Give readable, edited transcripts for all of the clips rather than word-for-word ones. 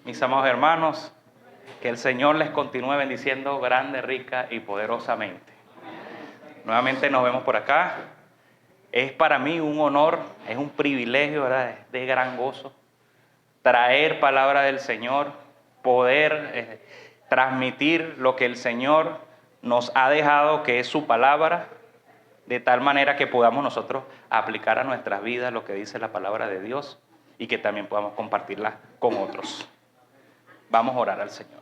Mis amados hermanos, que el Señor les continúe bendiciendo grande, rica y poderosamente. Nuevamente nos vemos por acá. Es para mí un honor, es un privilegio, ¿verdad? Es de gran gozo traer palabra del Señor, poder transmitir lo que el Señor nos ha dejado, que es su palabra, de tal manera que podamos nosotros aplicar a nuestras vidas lo que dice la palabra de Dios y que también podamos compartirla con otros. Vamos a orar al Señor.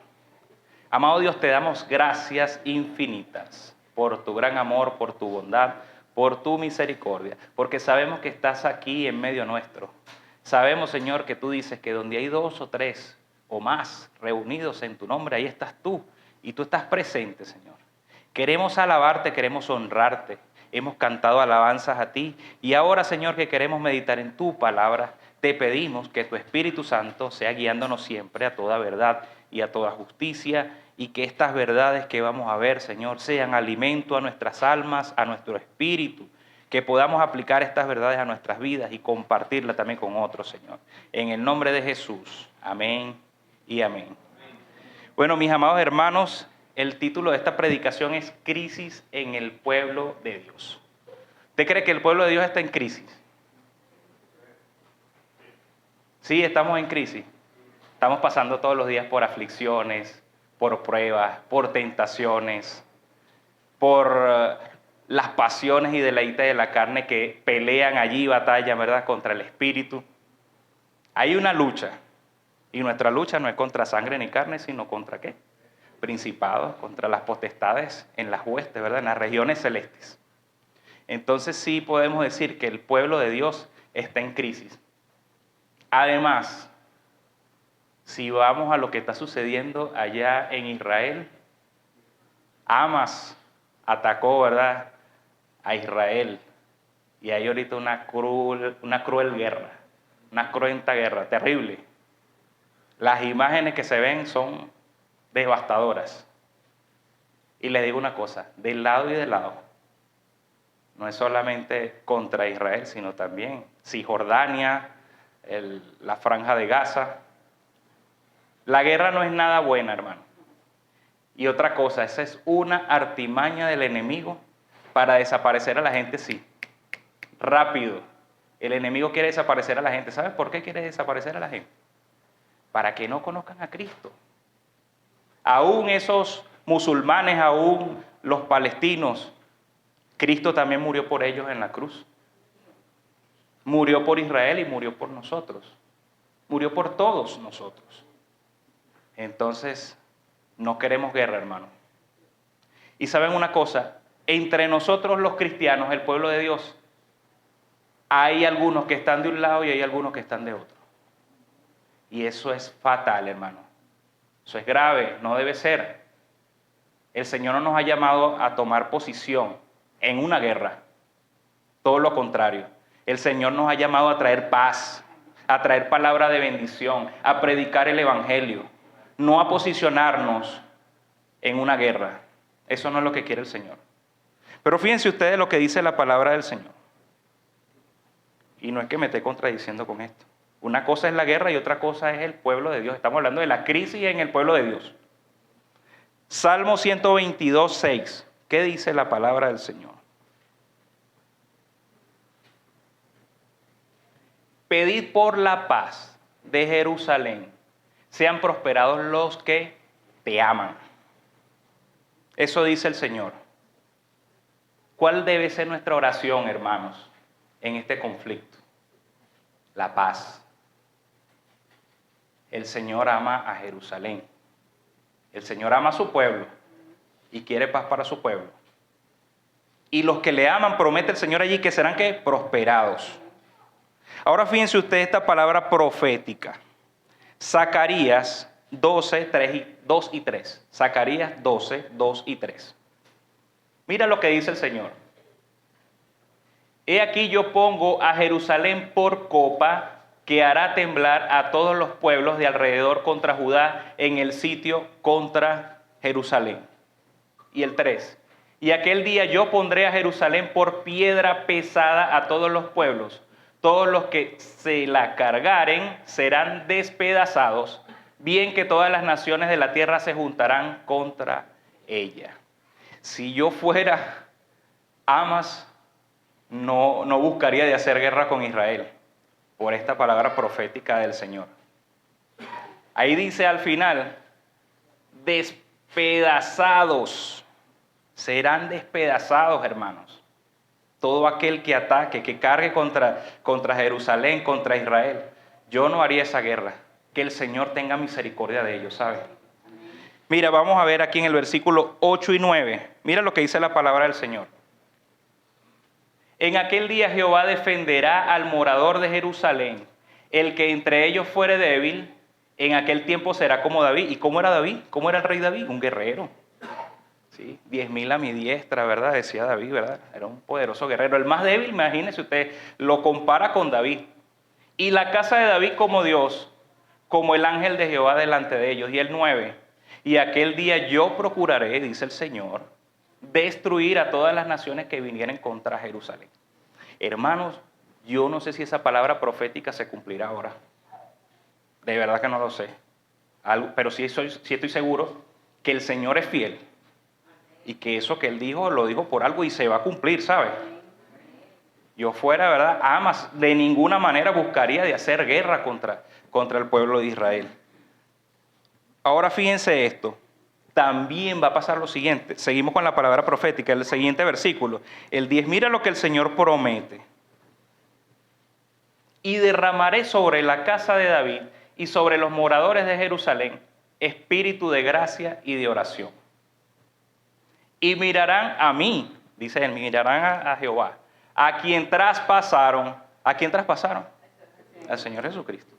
Amado Dios, te damos gracias infinitas por tu gran amor, por tu bondad, por tu misericordia, porque sabemos que estás aquí en medio nuestro. Sabemos, Señor, que tú dices que donde hay 2 o 3 o más reunidos en tu nombre, ahí estás tú y tú estás presente, Señor. Queremos alabarte, queremos honrarte. Hemos cantado alabanzas a ti y ahora, Señor, que queremos meditar en tu palabra, te pedimos que tu Espíritu Santo sea guiándonos siempre a toda verdad y a toda justicia, y que estas verdades que vamos a ver, Señor, sean alimento a nuestras almas, a nuestro espíritu, que podamos aplicar estas verdades a nuestras vidas y compartirlas también con otros, Señor. En el nombre de Jesús, amén y amén. Bueno, mis amados hermanos, el título de esta predicación es Crisis en el pueblo de Dios. ¿Usted cree que el pueblo de Dios está en crisis? Sí, estamos en crisis. Estamos pasando todos los días por aflicciones, por pruebas, por tentaciones, por las pasiones y deleites de la carne que pelean allí, batallan, ¿verdad?, contra el espíritu. Hay una lucha, y nuestra lucha no es contra sangre ni carne, sino contra ¿qué? Principados, contra las potestades en las huestes, ¿verdad?, en las regiones celestes. Entonces sí podemos decir que el pueblo de Dios está en crisis. Además, si vamos a lo que está sucediendo allá en Israel, Hamas atacó, ¿verdad?, a Israel. Y hay ahorita una cruel guerra, una cruenta guerra, terrible. Las imágenes que se ven son devastadoras. Y les digo una cosa, del lado y del lado, no es solamente contra Israel, sino también Cisjordania, la Franja de Gaza. La guerra no es nada buena, hermano. Y otra cosa, esa es una artimaña del enemigo para desaparecer a la gente, sí. Rápido. El enemigo quiere desaparecer a la gente. ¿Sabes por qué quiere desaparecer a la gente? Para que no conozcan a Cristo. Aún esos musulmanes, aún los palestinos, Cristo también murió por ellos en la cruz. Murió por Israel y murió por nosotros. Murió por todos nosotros. Entonces, no queremos guerra, hermano. Y saben una cosa, entre nosotros los cristianos, el pueblo de Dios, hay algunos que están de un lado y hay algunos que están de otro. Y eso es fatal, hermano. Eso es grave, no debe ser. El Señor no nos ha llamado a tomar posición en una guerra. Todo lo contrario. El Señor nos ha llamado a traer paz, a traer palabra de bendición, a predicar el evangelio. No a posicionarnos en una guerra. Eso no es lo que quiere el Señor. Pero fíjense ustedes lo que dice la palabra del Señor. Y no es que me esté contradiciendo con esto. Una cosa es la guerra y otra cosa es el pueblo de Dios. Estamos hablando de la crisis en el pueblo de Dios. Salmo 122, 6. ¿Qué dice la palabra del Señor? Pedid por la paz de Jerusalén. Sean prosperados los que te aman. Eso dice el Señor. ¿Cuál debe ser nuestra oración, hermanos, en este conflicto? La paz. El Señor ama a Jerusalén. El Señor ama a su pueblo y quiere paz para su pueblo. Y los que le aman, promete el Señor allí que serán ¿qué? Prosperados. Ahora fíjense ustedes esta palabra profética. Zacarías 12, 2 y 3. Zacarías 12, 2 y 3. Mira lo que dice el Señor. He aquí yo pongo a Jerusalén por copa que hará temblar a todos los pueblos de alrededor contra Judá en el sitio contra Jerusalén. Y el 3. Y aquel día yo pondré a Jerusalén por piedra pesada a todos los pueblos. Todos los que se la cargaren serán despedazados, bien que todas las naciones de la tierra se juntarán contra ella. Si yo fuera Amas, no buscaría de hacer guerra con Israel por esta palabra profética del Señor. Ahí dice al final, despedazados, serán despedazados, hermanos. Todo aquel que ataque, que cargue contra Jerusalén, contra Israel. Yo no haría esa guerra. Que el Señor tenga misericordia de ellos, ¿sabe? Mira, vamos a ver aquí en el versículo 8 y 9. Mira lo que dice la palabra del Señor. En aquel día Jehová defenderá al morador de Jerusalén. El que entre ellos fuere débil, en aquel tiempo será como David. ¿Y cómo era David? ¿Cómo era el rey David? Un guerrero. ¿Sí? 10.000 a mi diestra, ¿verdad? Decía David, ¿verdad? Era un poderoso guerrero. El más débil, imagínense usted, lo compara con David. Y la casa de David como Dios, como el ángel de Jehová delante de ellos. Y el 9. Y aquel día yo procuraré, dice el Señor, destruir a todas las naciones que vinieren contra Jerusalén. Hermanos, yo no sé si esa palabra profética se cumplirá ahora. De verdad que no lo sé. Pero sí estoy seguro que el Señor es fiel. Y que eso que Él dijo, lo dijo por algo y se va a cumplir, ¿sabe? Yo fuera, ¿verdad? Amas, de ninguna manera buscaría de hacer guerra contra el pueblo de Israel. Ahora fíjense esto. También va a pasar lo siguiente. Seguimos con la palabra profética, el siguiente versículo. El 10, mira lo que el Señor promete. Y derramaré sobre la casa de David y sobre los moradores de Jerusalén espíritu de gracia y de oración. Y mirarán a mí, dice él, mirarán a Jehová, a quien traspasaron. ¿A quién traspasaron? Al Señor Jesucristo.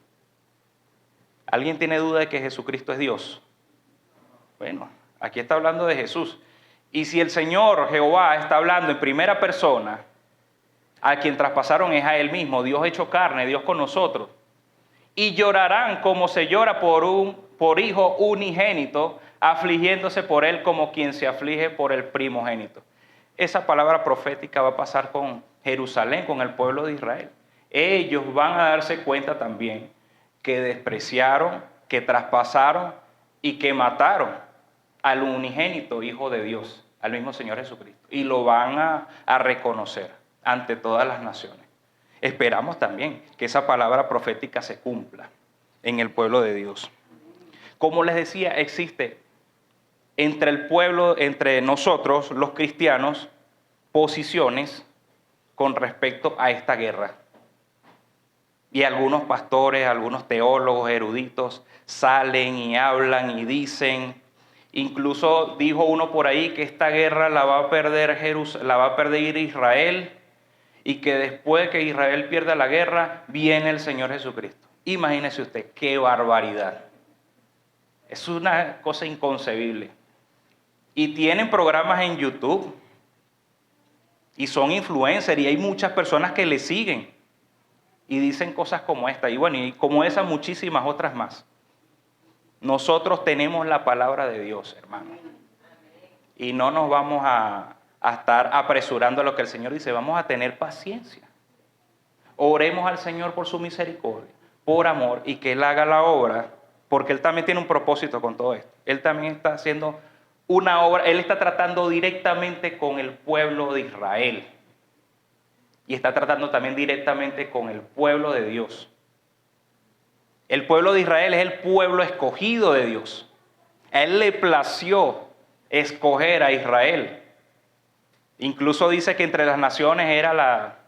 ¿Alguien tiene duda de que Jesucristo es Dios? Bueno, aquí está hablando de Jesús. Y si el Señor Jehová está hablando en primera persona, a quien traspasaron es a Él mismo, Dios hecho carne, Dios con nosotros. Y llorarán como se llora por hijo unigénito, afligiéndose por él como quien se aflige por el primogénito. Esa palabra profética va a pasar con Jerusalén, con el pueblo de Israel. Ellos van a darse cuenta también que despreciaron, que traspasaron y que mataron al unigénito Hijo de Dios, al mismo Señor Jesucristo. Y lo van a reconocer ante todas las naciones. Esperamos también que esa palabra profética se cumpla en el pueblo de Dios. Como les decía, existe entre el pueblo, entre nosotros, los cristianos, posiciones con respecto a esta guerra. Y algunos pastores, algunos teólogos, eruditos, salen y hablan y dicen, incluso dijo uno por ahí que esta guerra la va a perder Israel, y que después que Israel pierda la guerra, viene el Señor Jesucristo. Imagínese usted, qué barbaridad. Es una cosa inconcebible. Y tienen programas en YouTube, y son influencers, y hay muchas personas que le siguen, y dicen cosas como esta, y bueno, y como esas muchísimas otras más. Nosotros tenemos la palabra de Dios, hermanos. Y no nos vamos a estar apresurando a lo que el Señor dice, vamos a tener paciencia. Oremos al Señor por su misericordia, por amor, y que Él haga la obra, porque Él también tiene un propósito con todo esto. Él también está haciendo una obra, Él está tratando directamente con el pueblo de Israel. Y está tratando también directamente con el pueblo de Dios. El pueblo de Israel es el pueblo escogido de Dios. A Él le plació escoger a Israel. Incluso dice que entre las naciones era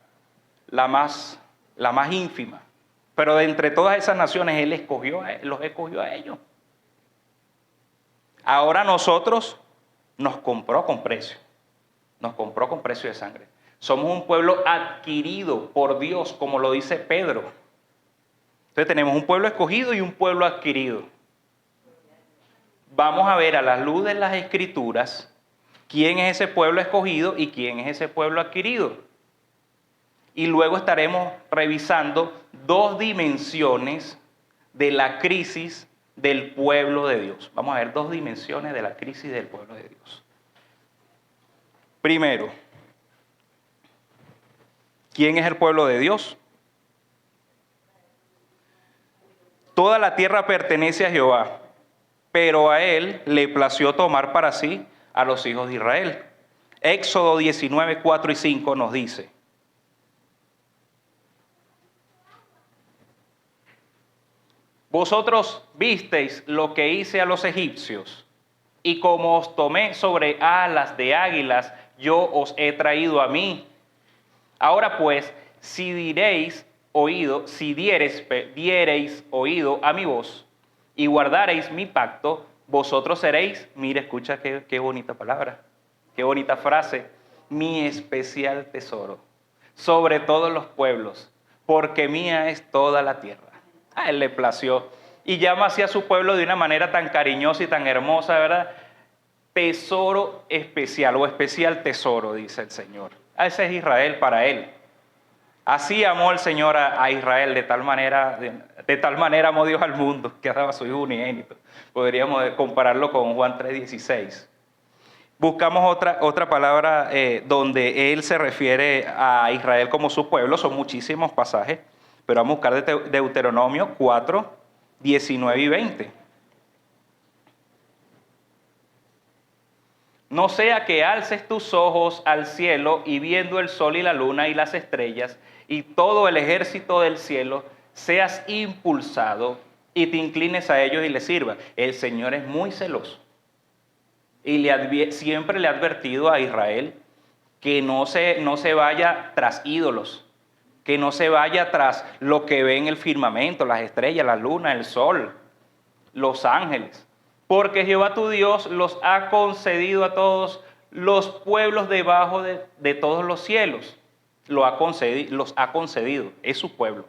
la más ínfima. Pero de entre todas esas naciones Él los escogió a ellos. Ahora nosotros nos compró con precio. Nos compró con precio de sangre. Somos un pueblo adquirido por Dios, como lo dice Pedro. Entonces tenemos un pueblo escogido y un pueblo adquirido. Vamos a ver a la luz de las Escrituras quién es ese pueblo escogido y quién es ese pueblo adquirido. Y luego estaremos revisando dos dimensiones de la crisis del pueblo de Dios. Vamos a ver dos dimensiones de la crisis del pueblo de Dios. Primero, ¿quién es el pueblo de Dios? Toda la tierra pertenece a Jehová, pero a él le plació tomar para sí a los hijos de Israel. Éxodo 19, 4 y 5 nos dice: vosotros visteis lo que hice a los egipcios, y como os tomé sobre alas de águilas, yo os he traído a mí. Ahora pues, si diereis oído a mi voz, y guardareis mi pacto, vosotros seréis, mire, escucha qué bonita palabra, qué bonita frase, mi especial tesoro, sobre todos los pueblos, porque mía es toda la tierra. A él le plació. Y llama así a su pueblo de una manera tan cariñosa y tan hermosa, ¿verdad? Tesoro especial o especial tesoro, dice el Señor. Ese es Israel para él. Así amó el Señor a Israel, de tal manera amó Dios al mundo, que ha dado a su Hijo unigénito. Podríamos compararlo con Juan 3:16. Buscamos otra palabra donde él se refiere a Israel como su pueblo. Son muchísimos pasajes, pero vamos a buscar de Deuteronomio 4, 19 y 20. No sea que alces tus ojos al cielo y viendo el sol y la luna y las estrellas y todo el ejército del cielo, seas impulsado y te inclines a ellos y les sirvas. El Señor es muy celoso y siempre le ha advertido a Israel que no se vaya tras ídolos, que no se vaya tras lo que ve en el firmamento, las estrellas, la luna, el sol, los ángeles. Porque Jehová tu Dios los ha concedido a todos los pueblos debajo de todos los cielos. Los ha concedido, es su pueblo.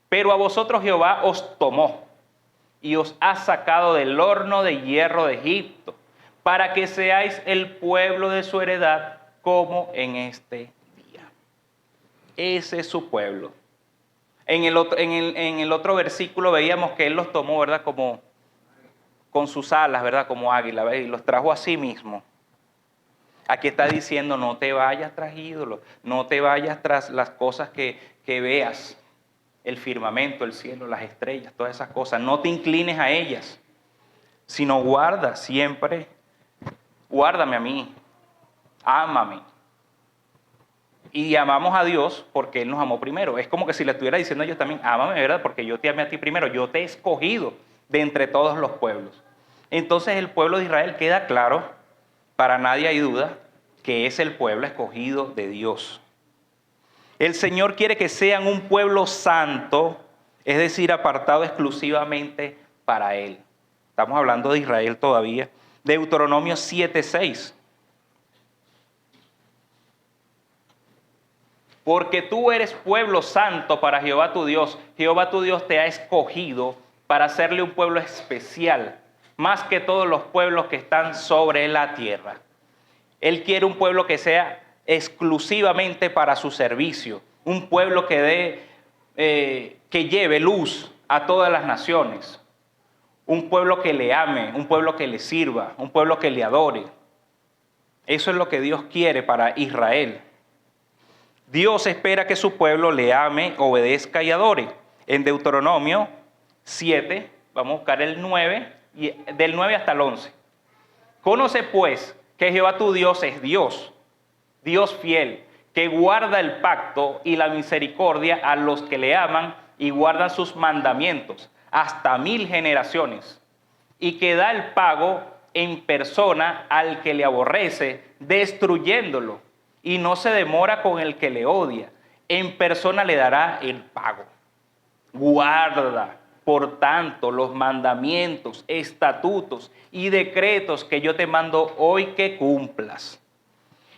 Pero a vosotros Jehová os tomó y os ha sacado del horno de hierro de Egipto, para que seáis el pueblo de su heredad como en este día. Ese es su pueblo. En el otro versículo veíamos que Él los tomó, ¿verdad? Como con sus alas, ¿verdad? Como águila, ¿verdad? Y los trajo a sí mismo. Aquí está diciendo, no te vayas tras ídolos, no te vayas tras las cosas que veas, el firmamento, el cielo, las estrellas, todas esas cosas. No te inclines a ellas, sino guarda siempre, guárdame a mí, ámame. Y amamos a Dios porque Él nos amó primero. Es como que si le estuviera diciendo yo también, ámame, ¿verdad? Porque yo te amé a ti primero, yo te he escogido de entre todos los pueblos. Entonces el pueblo de Israel queda claro, para nadie hay duda, que es el pueblo escogido de Dios. El Señor quiere que sean un pueblo santo, es decir, apartado exclusivamente para Él. Estamos hablando de Israel todavía. Deuteronomio 7:6. Porque tú eres pueblo santo para Jehová tu Dios. Jehová tu Dios te ha escogido para hacerle un pueblo especial, más que todos los pueblos que están sobre la tierra. Él quiere un pueblo que sea exclusivamente para su servicio, un pueblo que lleve luz a todas las naciones, un pueblo que le ame, un pueblo que le sirva, un pueblo que le adore. Eso es lo que Dios quiere para Israel. Dios espera que su pueblo le ame, obedezca y adore. En Deuteronomio 7, vamos a buscar el 9, y del 9 hasta el 11. Conoce pues que Jehová tu Dios es Dios, Dios fiel, que guarda el pacto y la misericordia a los que le aman y guardan sus mandamientos hasta 1000 generaciones, y que da el pago en persona al que le aborrece, destruyéndolo, y no se demora con el que le odia, en persona le dará el pago. Guarda, por tanto, los mandamientos, estatutos y decretos que yo te mando hoy que cumplas.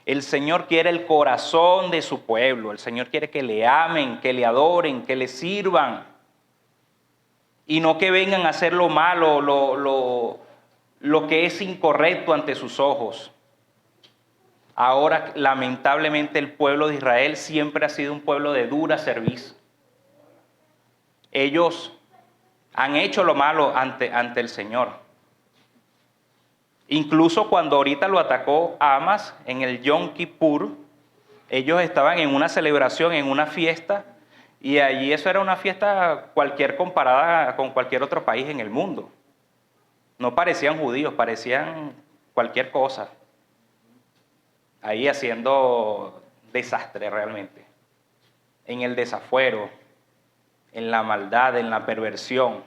El Señor quiere el corazón de su pueblo. El Señor quiere que le amen, que le adoren, que le sirvan. Y no que vengan a hacer lo malo, lo que es incorrecto ante sus ojos. Ahora, lamentablemente, el pueblo de Israel siempre ha sido un pueblo de dura servicio. Ellos han hecho lo malo ante el Señor. Incluso cuando ahorita lo atacó Hamas en el Yom Kippur, ellos estaban en una celebración, en una fiesta, Y allí eso era una fiesta cualquier comparada con cualquier otro país en el mundo. No parecían judíos, parecían cualquier cosa. Ahí haciendo desastre realmente. En el desafuero, en la maldad, en la perversión.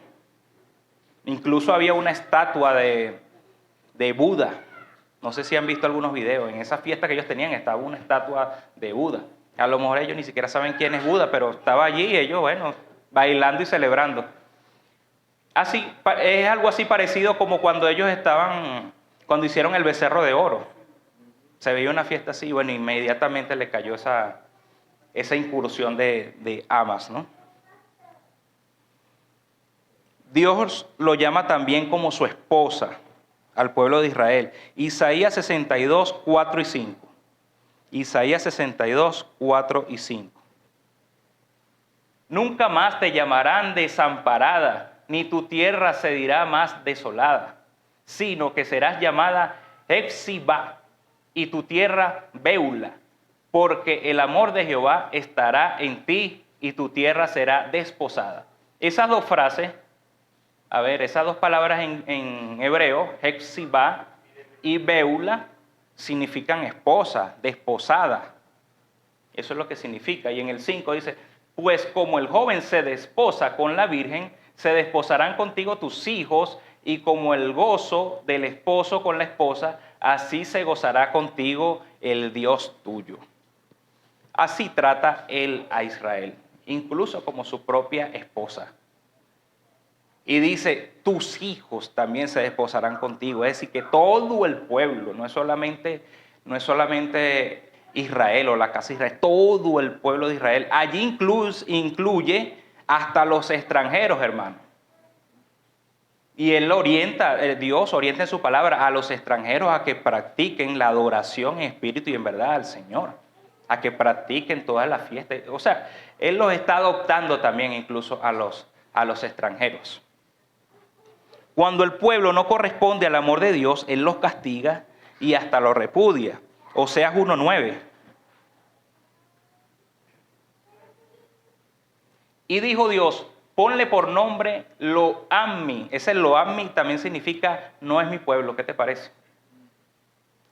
Incluso había una estatua de Buda. No sé si han visto algunos videos. En esa fiesta que ellos tenían estaba una estatua de Buda. A lo mejor ellos ni siquiera saben quién es Buda, pero estaba allí y ellos, bueno, bailando y celebrando. Así, es algo así parecido como cuando ellos cuando hicieron el becerro de oro. Se veía una fiesta así, bueno, inmediatamente le cayó esa incursión de Hamas, ¿no? Dios lo llama también como su esposa al pueblo de Israel. Isaías 62, 4 y 5. Isaías 62, 4 y 5. Nunca más te llamarán desamparada, ni tu tierra se dirá más desolada, sino que serás llamada Hephzibah y tu tierra Beula, porque el amor de Jehová estará en ti y tu tierra será desposada. Esas dos frases, esas dos palabras en hebreo, Hephzibah y Beula, significan esposa, desposada. Eso es lo que significa. Y en el 5 dice, pues como el joven se desposa con la virgen, se desposarán contigo tus hijos, y como el gozo del esposo con la esposa, así se gozará contigo el Dios tuyo. Así trata él a Israel, incluso como su propia esposa. Y dice, tus hijos también se desposarán contigo. Es decir, que todo el pueblo, no es solamente Israel o la casa de Israel, todo el pueblo de Israel. Allí incluye hasta los extranjeros, hermano. Y Dios orienta en su palabra a los extranjeros a que practiquen la adoración en espíritu y en verdad al Señor. A que practiquen todas las fiestas. O sea, Él los está adoptando también incluso a los extranjeros. Cuando el pueblo no corresponde al amor de Dios, Él los castiga y hasta los repudia. Oseas 1:9. Y dijo Dios, ponle por nombre Lo-Ammi. Ese Lo-Ammi también significa no es mi pueblo. ¿Qué te parece?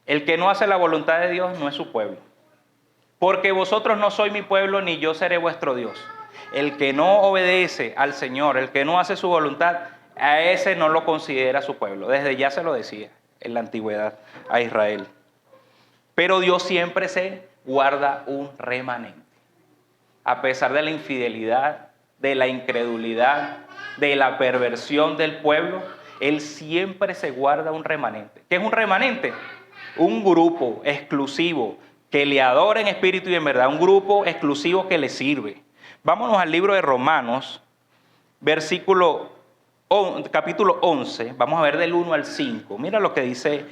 El que no hace la voluntad de Dios no es su pueblo. Porque vosotros no sois mi pueblo, ni yo seré vuestro Dios. El que no obedece al Señor, el que no hace su voluntad, a ese no lo considera su pueblo. Desde ya se lo decía en la antigüedad a Israel. Pero Dios siempre se guarda un remanente. A pesar de la infidelidad, de la incredulidad, de la perversión del pueblo, Él siempre se guarda un remanente. ¿Qué es un remanente? Un grupo exclusivo que le adora en espíritu y en verdad. Un grupo exclusivo que le sirve. Vámonos al libro de Romanos, capítulo 11, vamos a ver del 1 al 5. Mira lo que dice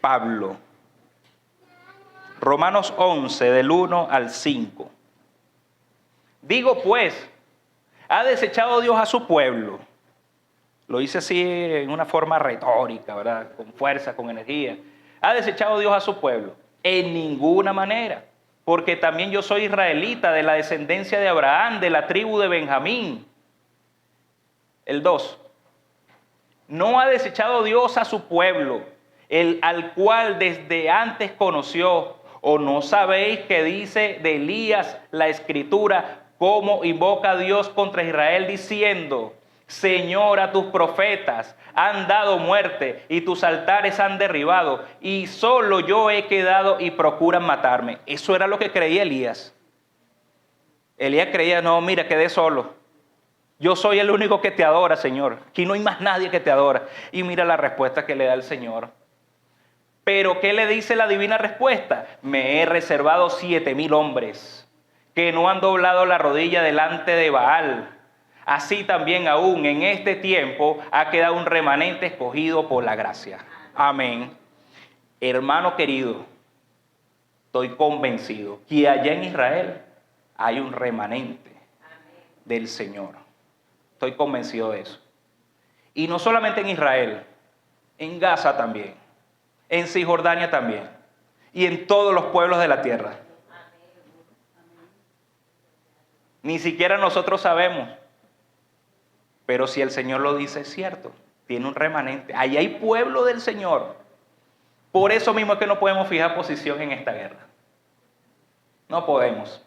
Pablo. Romanos 11, del 1 al 5. Digo pues, ¿ha desechado Dios a su pueblo? Lo dice así en una forma retórica, ¿verdad? Con fuerza, con energía. ¿Ha desechado Dios a su pueblo? En ninguna manera. Porque también yo soy israelita, de la descendencia de Abraham, de la tribu de Benjamín. El 2. No ha desechado Dios a su pueblo, al cual desde antes conoció. ¿O no sabéis que dice de Elías la Escritura, cómo invoca a Dios contra Israel diciendo, Señor, a tus profetas han dado muerte y tus altares han derribado y solo yo he quedado y procuran matarme? Eso era lo que creía Elías. Elías creía, no, mira, quedé solo. Yo soy el único que te adora, Señor. Aquí no hay más nadie que te adora. Y mira la respuesta que le da el Señor. Pero ¿qué le dice la divina respuesta? Me he reservado 7,000 hombres que no han doblado la rodilla delante de Baal. Así también aún en este tiempo ha quedado un remanente escogido por la gracia. Amén. Hermano querido, estoy convencido que allá en Israel hay un remanente del Señor. Estoy convencido de eso. Y no solamente en Israel, en Gaza también, en Cisjordania también, y en todos los pueblos de la tierra. Ni siquiera nosotros sabemos. Pero si el Señor lo dice, es cierto. Tiene un remanente. Ahí hay pueblo del Señor. Por eso mismo es que no podemos fijar posición en esta guerra. No podemos.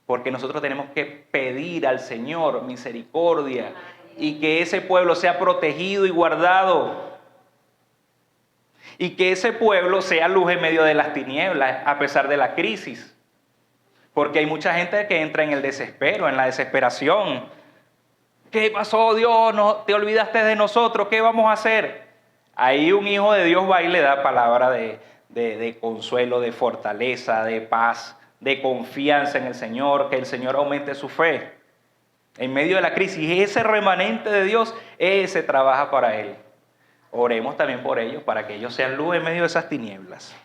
Porque nosotros tenemos que pedir al Señor misericordia y que ese pueblo sea protegido y guardado. Y que ese pueblo sea luz en medio de las tinieblas, a pesar de la crisis. Porque hay mucha gente que entra en el desespero, en la desesperación. ¿Qué pasó, Dios? No, te olvidaste de nosotros, ¿qué vamos a hacer? Ahí un hijo de Dios va y le da palabra de consuelo, de fortaleza, de paz, de confianza en el Señor, que el Señor aumente su fe. En medio de la crisis, ese remanente de Dios, ese trabaja para Él. Oremos también por ellos, para que ellos sean luz en medio de esas tinieblas.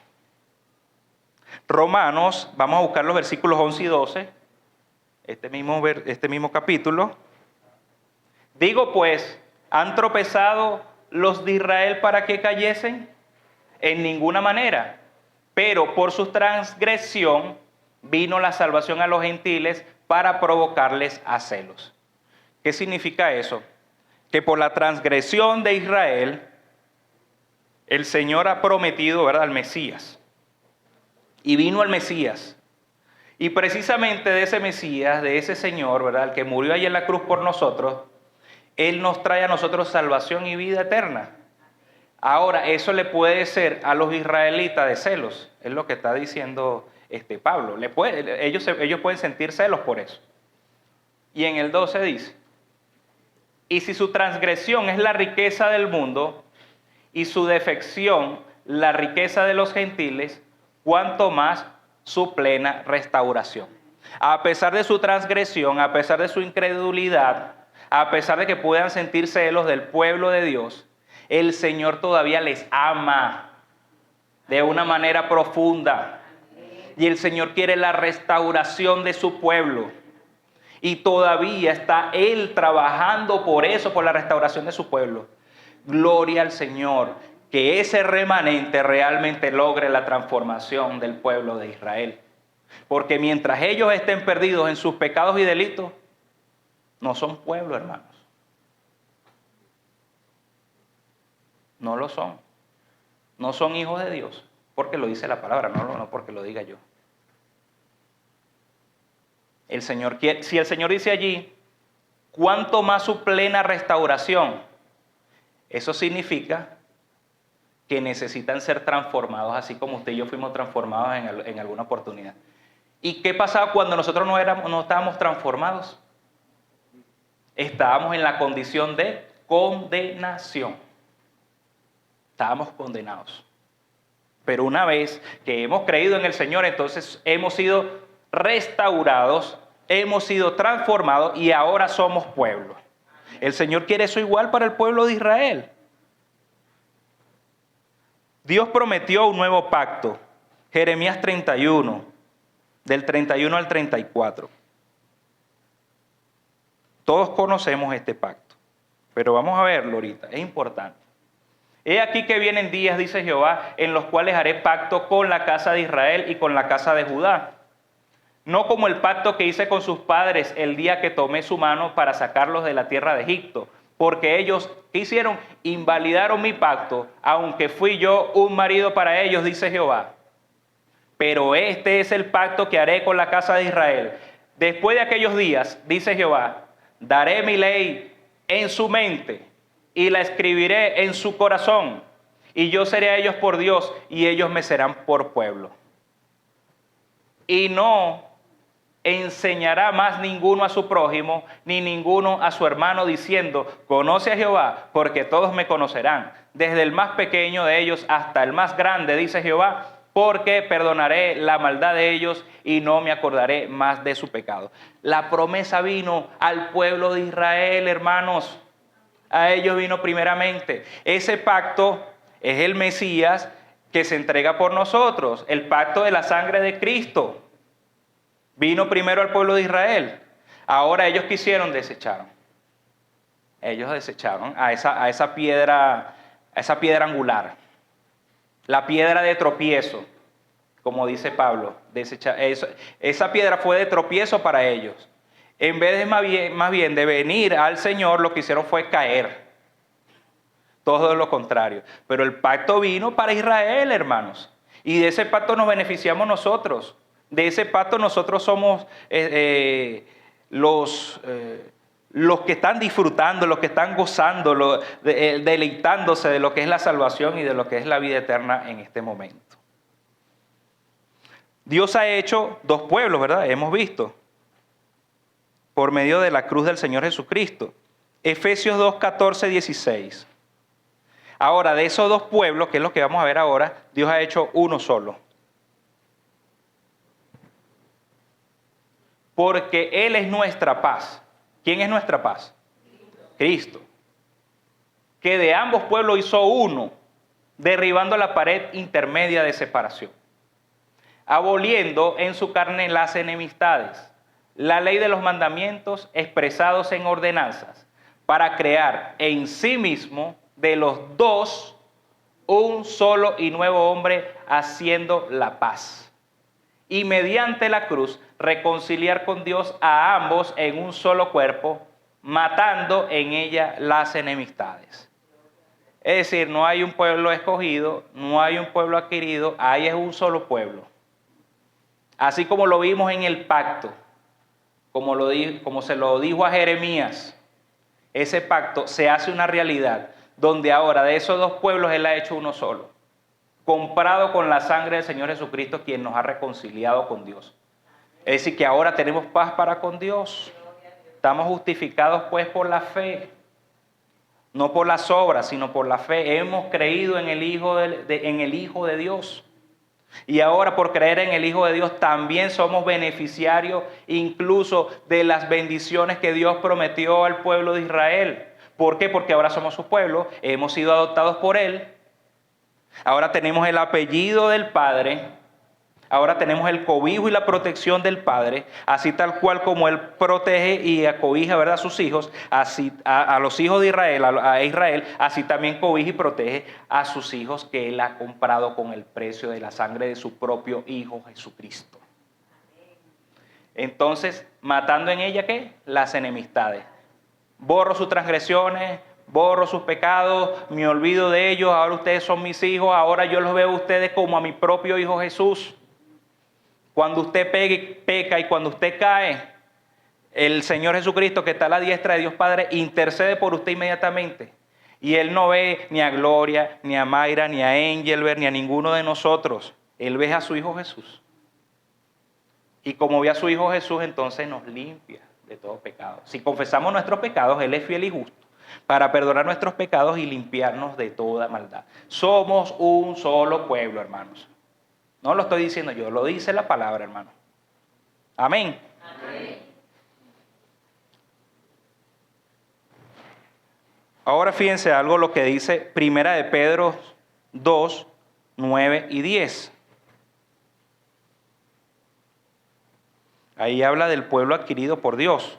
Romanos, vamos a buscar los versículos 11 y 12, este mismo capítulo. Digo pues, ¿han tropezado los de Israel para que cayesen? En ninguna manera. Pero por su transgresión vino la salvación a los gentiles para provocarles a celos. ¿Qué significa eso? Que por la transgresión de Israel, el Señor ha prometido, ¿verdad?, al Mesías. Y vino el Mesías. Y precisamente de ese Mesías, de ese Señor, ¿verdad?, el que murió ahí en la cruz por nosotros, Él nos trae a nosotros salvación y vida eterna. Ahora, eso le puede ser a los israelitas de celos. Es lo que está diciendo Pablo. Ellos pueden sentir celos por eso. Y en el 12 dice, y si su transgresión es la riqueza del mundo y su defección la riqueza de los gentiles, cuanto más su plena restauración. A pesar de su transgresión, a pesar de su incredulidad, a pesar de que puedan sentir celos del pueblo de Dios, el Señor todavía les ama de una manera profunda. Y el Señor quiere la restauración de su pueblo. Y todavía está Él trabajando por eso, por la restauración de su pueblo. Gloria al Señor, que ese remanente realmente logre la transformación del pueblo de Israel. Porque mientras ellos estén perdidos en sus pecados y delitos, no son pueblo, hermanos. No lo son. No son hijos de Dios, porque lo dice la palabra, no porque lo diga yo. El Señor quiere, si el Señor dice allí, cuánto más su plena restauración, eso significa que necesitan ser transformados, así como usted y yo fuimos transformados en alguna oportunidad. ¿Y qué pasaba cuando nosotros no estábamos transformados? Estábamos en la condición de condenación. Estábamos condenados. Pero una vez que hemos creído en el Señor, entonces hemos sido restaurados, hemos sido transformados y ahora somos pueblo. El Señor quiere eso igual para el pueblo de Israel. Dios prometió un nuevo pacto. Jeremías 31, del 31 al 34. Todos conocemos este pacto, pero vamos a verlo ahorita, es importante. He aquí que vienen días, dice Jehová, en los cuales haré pacto con la casa de Israel y con la casa de Judá. No como el pacto que hice con sus padres el día que tomé su mano para sacarlos de la tierra de Egipto. Porque ellos, ¿qué hicieron? Invalidaron mi pacto, aunque fui yo un marido para ellos, dice Jehová. Pero este es el pacto que haré con la casa de Israel. Después de aquellos días, dice Jehová, daré mi ley en su mente y la escribiré en su corazón. Y yo seré a ellos por Dios y ellos me serán por pueblo. Y no enseñará más ninguno a su prójimo, ni ninguno a su hermano, diciendo, conoce a Jehová, porque todos me conocerán, desde el más pequeño de ellos hasta el más grande, dice Jehová, porque perdonaré la maldad de ellos y no me acordaré más de su pecado. La promesa vino al pueblo de Israel, hermanos. A ellos vino primeramente. Ese pacto es el Mesías que se entrega por nosotros, el pacto de la sangre de Cristo. Vino primero al pueblo de Israel. Ahora ellos quisieron, desecharon. Ellos desecharon a esa piedra angular. La piedra de tropiezo. como dice Pablo, esa piedra fue de tropiezo para ellos. En vez de más bien de venir al Señor, lo que hicieron fue caer. Todo lo contrario. Pero el pacto vino para Israel, hermanos. Y de ese pacto nos beneficiamos nosotros. De ese pacto nosotros somos los que están disfrutando, los que están gozando, deleitándose de lo que es la salvación y de lo que es la vida eterna en este momento. Dios ha hecho dos pueblos, ¿verdad? Hemos visto. Por medio de la cruz del Señor Jesucristo. Efesios 2, 14, 16. Ahora, de esos dos pueblos, que es lo que vamos a ver ahora, Dios ha hecho uno solo. Porque Él es nuestra paz. ¿Quién es nuestra paz? Cristo. Que de ambos pueblos hizo uno, derribando la pared intermedia de separación, aboliendo en su carne las enemistades, la ley de los mandamientos expresados en ordenanzas, para crear en sí mismo de los dos un solo y nuevo hombre, haciendo la paz. Y mediante la cruz reconciliar con Dios a ambos en un solo cuerpo, matando en ella las enemistades. Es decir, no hay un pueblo escogido, no hay un pueblo adquirido, hay es un solo pueblo. Así como lo vimos en el pacto, como se lo dijo a Jeremías, ese pacto se hace una realidad, donde ahora de esos dos pueblos Él ha hecho uno solo, comprado con la sangre del Señor Jesucristo, quien nos ha reconciliado con Dios. Es decir, que ahora tenemos paz para con Dios. Estamos justificados pues por la fe, no por las obras, sino por la fe. Hemos creído en el Hijo de Dios. Y ahora por creer en el Hijo de Dios también somos beneficiarios incluso de las bendiciones que Dios prometió al pueblo de Israel. ¿Por qué? Porque ahora somos su pueblo, hemos sido adoptados por Él. Ahora tenemos el apellido del Padre. Ahora tenemos el cobijo y la protección del Padre, así tal cual como Él protege y acobija, ¿verdad?, a sus hijos, así a los hijos de Israel, a Israel, así también cobija y protege a sus hijos que Él ha comprado con el precio de la sangre de su propio Hijo Jesucristo. Entonces, matando en ella, ¿qué? Las enemistades. Borro sus transgresiones, borro sus pecados, me olvido de ellos, ahora ustedes son mis hijos, ahora yo los veo a ustedes como a mi propio Hijo Jesús. Cuando usted peca y cuando usted cae, el Señor Jesucristo, que está a la diestra de Dios Padre, intercede por usted inmediatamente. Y Él no ve ni a Gloria, ni a Mayra, ni a Engelbert, ni a ninguno de nosotros. Él ve a su Hijo Jesús. Y como ve a su Hijo Jesús, entonces nos limpia de todo pecado. Si confesamos nuestros pecados, Él es fiel y justo para perdonar nuestros pecados y limpiarnos de toda maldad. Somos un solo pueblo, hermanos. No lo estoy diciendo yo, lo dice la palabra, hermano. Amén. Amén. Ahora fíjense algo lo que dice Primera de Pedro 2, 9 y 10. Ahí habla del pueblo adquirido por Dios.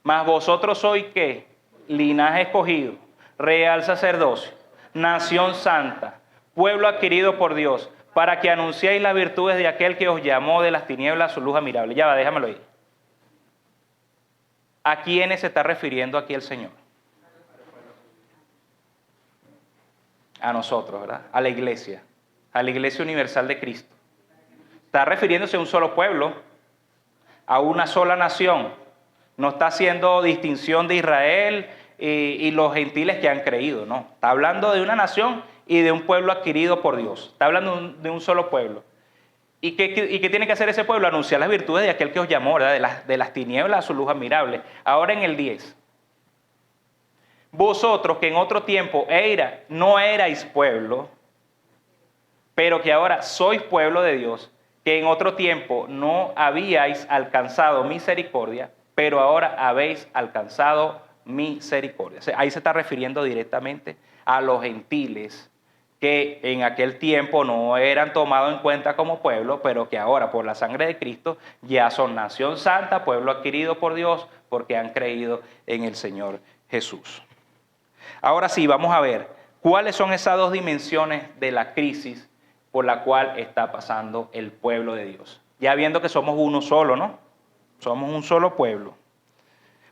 Mas vosotros sois ¿qué? Linaje escogido, real sacerdocio, nación santa, pueblo adquirido por Dios, para que anunciéis las virtudes de aquel que os llamó de las tinieblas a su luz admirable. Ya va, déjamelo ahí. ¿A quiénes se está refiriendo aquí el Señor? A nosotros, ¿verdad? A la iglesia universal de Cristo. Está refiriéndose a un solo pueblo, a una sola nación. No está haciendo distinción de Israel y los gentiles que han creído, no. Está hablando de una nación y de un pueblo adquirido por Dios. Está hablando de un solo pueblo. ¿Y qué tiene que hacer ese pueblo? Anunciar las virtudes de aquel que os llamó, ¿verdad? De las tinieblas a su luz admirable. Ahora en el 10. Vosotros que en otro tiempo no erais pueblo, pero que ahora sois pueblo de Dios, que en otro tiempo no habíais alcanzado misericordia, pero ahora habéis alcanzado misericordia. O sea, ahí se está refiriendo directamente a los gentiles que en aquel tiempo no eran tomados en cuenta como pueblo, pero que ahora por la sangre de Cristo ya son nación santa, pueblo adquirido por Dios, porque han creído en el Señor Jesús. Ahora sí, vamos a ver cuáles son esas dos dimensiones de la crisis por la cual está pasando el pueblo de Dios. Ya viendo que somos uno solo, ¿no? Somos un solo pueblo.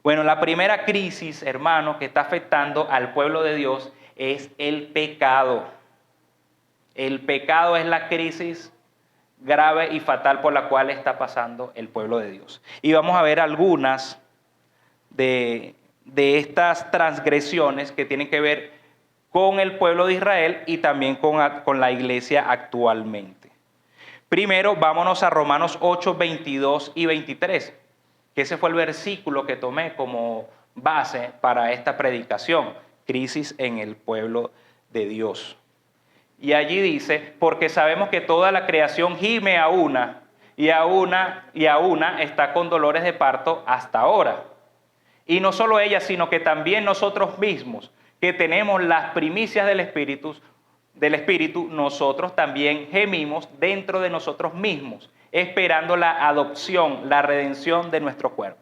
Bueno, la primera crisis, hermanos, que está afectando al pueblo de Dios es el pecado. El pecado es la crisis grave y fatal por la cual está pasando el pueblo de Dios. Y vamos a ver algunas de estas transgresiones que tienen que ver con el pueblo de Israel y también con la iglesia actualmente. Primero, vámonos a Romanos 8, 22 y 23, que ese fue el versículo que tomé como base para esta predicación, crisis en el pueblo de Dios. Y allí dice, porque sabemos que toda la creación gime a una está con dolores de parto hasta ahora. Y no solo ella, sino que también nosotros mismos, que tenemos las primicias del Espíritu, nosotros también gemimos dentro de nosotros mismos, esperando la adopción, la redención de nuestro cuerpo.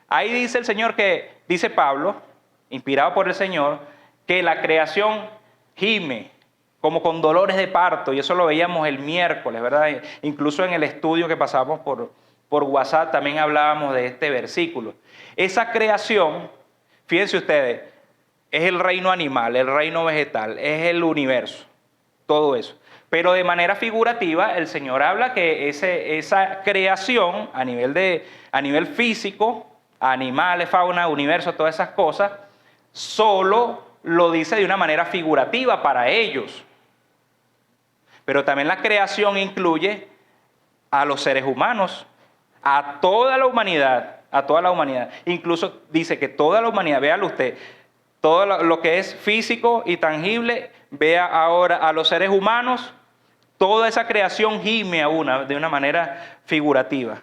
Ahí dice el Señor dice Pablo, inspirado por el Señor, que la creación gime como con dolores de parto, y eso lo veíamos el miércoles, ¿verdad? Incluso en el estudio que pasamos por WhatsApp también hablábamos de este versículo. Esa creación, fíjense ustedes, es el reino animal, el reino vegetal, es el universo, todo eso. Pero de manera figurativa, el Señor habla que esa creación a nivel físico, animales, fauna, universo, todas esas cosas, solo lo dice de una manera figurativa para ellos. Pero también la creación incluye a los seres humanos, a toda la humanidad. Incluso dice que toda la humanidad, véalo usted, todo lo que es físico y tangible, vea ahora a los seres humanos, toda esa creación gime de una manera figurativa.